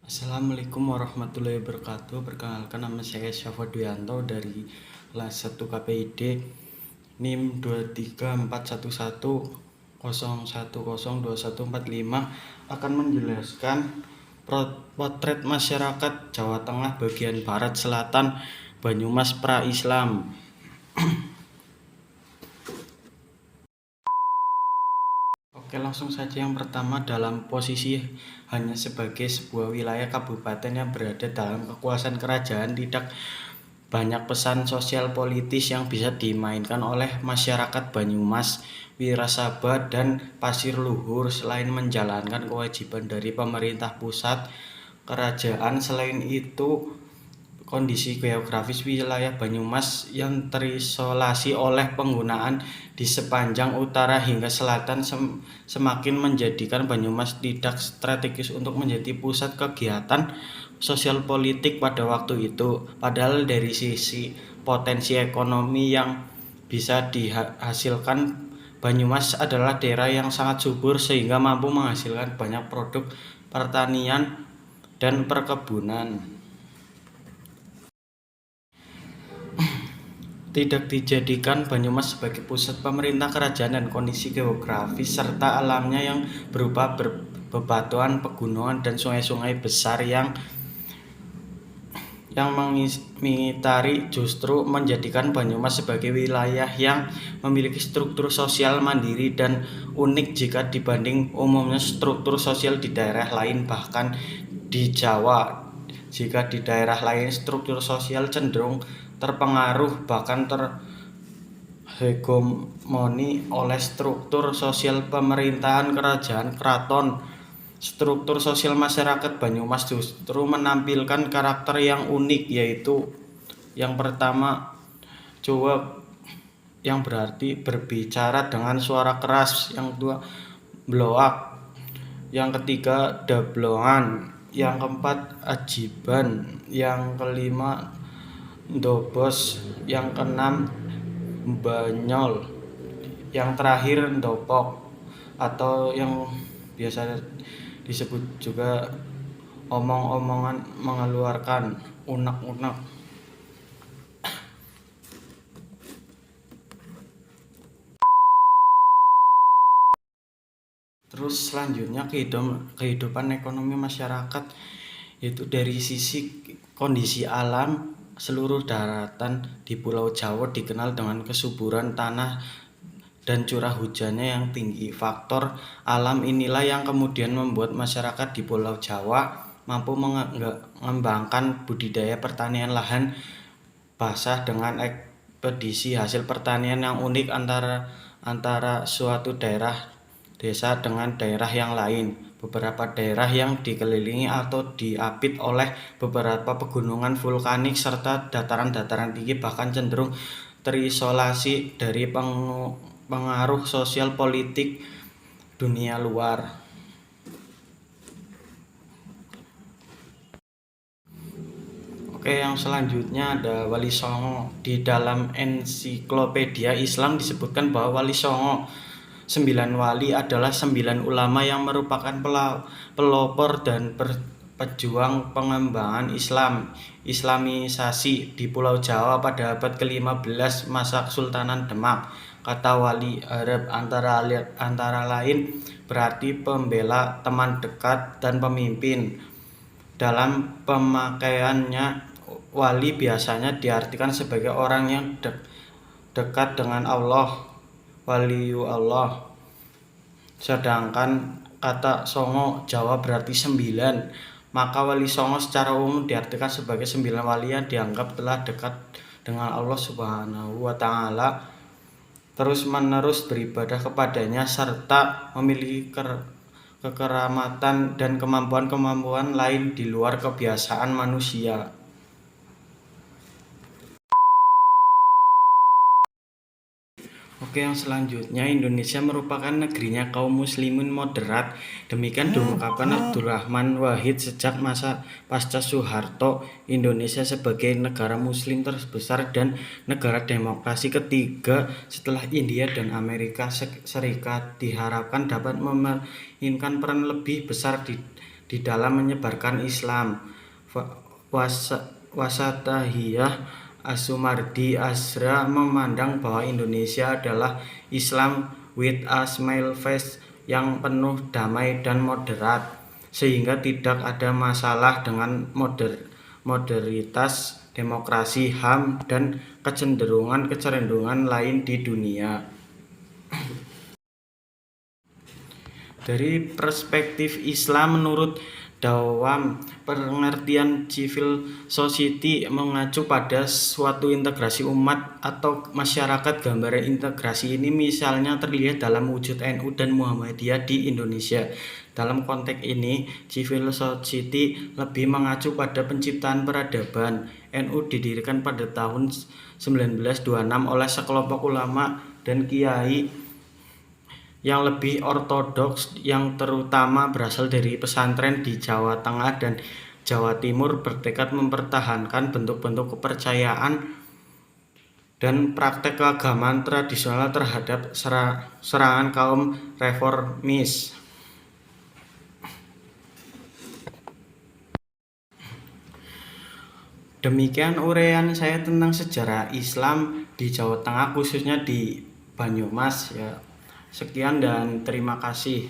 Assalamualaikum warahmatullahi wabarakatuh. Perkenalkan, nama saya Syafadwianto dari kelas 1 KPID NIM 2341101012145 akan menjelaskan potret masyarakat Jawa Tengah bagian Barat Selatan Banyumas pra-Islam. Oke, langsung saja. Yang pertama, dalam posisi hanya sebagai sebuah wilayah kabupaten yang berada dalam kekuasaan kerajaan, tidak banyak pesan sosial politis yang bisa dimainkan oleh masyarakat Banyumas, Wirasaba, dan Pasir Luhur selain menjalankan kewajiban dari pemerintah pusat kerajaan. Selain itu, kondisi geografis wilayah Banyumas yang terisolasi oleh penggunaan di sepanjang utara hingga selatan semakin menjadikan Banyumas tidak strategis untuk menjadi pusat kegiatan sosial politik pada waktu itu. Padahal dari sisi potensi ekonomi yang bisa dihasilkan, Banyumas adalah daerah yang sangat subur sehingga mampu menghasilkan banyak produk pertanian dan perkebunan. Tidak dijadikan Banyumas sebagai pusat pemerintah kerajaan dan kondisi geografis serta alamnya yang berupa bebatuan, pegunungan, dan sungai-sungai besar yang mengitari justru menjadikan Banyumas sebagai wilayah yang memiliki struktur sosial mandiri dan unik jika dibanding umumnya struktur sosial di daerah lain, bahkan di Jawa. Jika di daerah lain struktur sosial cenderung terpengaruh bahkan terhegemoni oleh struktur sosial pemerintahan kerajaan keraton, struktur sosial masyarakat Banyumas justru menampilkan karakter yang unik, yaitu yang pertama, cuek, yang berarti berbicara dengan suara keras. Yang kedua, bloak. Yang ketiga, dablongan. Yang keempat, ajiban. Yang kelima, ndobos. Yang keenam, banyol. Yang terakhir, ndopok, atau yang biasa disebut juga omong-omongan mengeluarkan, unek-unek. Terus selanjutnya kehidupan ekonomi masyarakat, yaitu dari sisi kondisi alam, seluruh daratan di Pulau Jawa dikenal dengan kesuburan tanah dan curah hujannya yang tinggi. Faktor alam inilah yang kemudian membuat masyarakat di Pulau Jawa mampu mengembangkan budidaya pertanian lahan basah dengan ekspedisi hasil pertanian yang unik antara suatu daerah desa dengan daerah yang lain. Beberapa daerah yang dikelilingi atau diapit oleh beberapa pegunungan vulkanik serta dataran-dataran tinggi bahkan cenderung terisolasi dari pengaruh sosial politik dunia luar. Oke, yang selanjutnya ada Wali Songo. Di dalam ensiklopedia Islam disebutkan bahwa Wali Songo, 9 wali, adalah 9 ulama yang merupakan pelopor dan pejuang pengembangan Islamisasi di Pulau Jawa pada abad ke-15 masa Kesultanan Demak. Kata wali Arab antara lain berarti pembela, teman dekat, dan pemimpin. Dalam pemakaiannya, wali biasanya diartikan sebagai orang yang dekat dengan Allah, waliyu Allah. Sedangkan kata Songo Jawa berarti 9, maka Wali Songo secara umum diartikan sebagai 9 wali yang dianggap telah dekat dengan Allah Subhanahu wa Ta'ala, terus-menerus beribadah kepadanya, serta memiliki kekeramatan dan kemampuan-kemampuan lain di luar kebiasaan manusia. Oke, yang selanjutnya, Indonesia merupakan negerinya kaum muslimin moderat. Demikian diungkapkan Abdurrahman Wahid sejak masa pasca Soeharto. Indonesia sebagai negara muslim terbesar dan negara demokrasi ketiga setelah India dan Amerika Serikat diharapkan dapat memainkan peran lebih besar di di dalam menyebarkan Islam. Wasatahiyah Asumardi Azra memandang bahwa Indonesia adalah Islam with a smile face yang penuh damai dan moderat, sehingga tidak ada masalah dengan moderitas, demokrasi, HAM, dan kecenderungan lain di dunia. Dari perspektif Islam, menurut Dawam, pengertian civil society mengacu pada suatu integrasi umat atau masyarakat. Gambaran integrasi ini misalnya terlihat dalam wujud NU dan Muhammadiyah di Indonesia. Dalam konteks ini, civil society lebih mengacu pada penciptaan peradaban. NU didirikan pada tahun 1926 oleh sekelompok ulama dan kiai yang lebih ortodoks, yang terutama berasal dari pesantren di Jawa Tengah dan Jawa Timur, bertekad mempertahankan bentuk-bentuk kepercayaan dan praktek keagamaan tradisional terhadap serangan kaum reformis. Demikian uraian saya tentang sejarah Islam di Jawa Tengah, khususnya di Banyumas ya. Sekian dan terima kasih.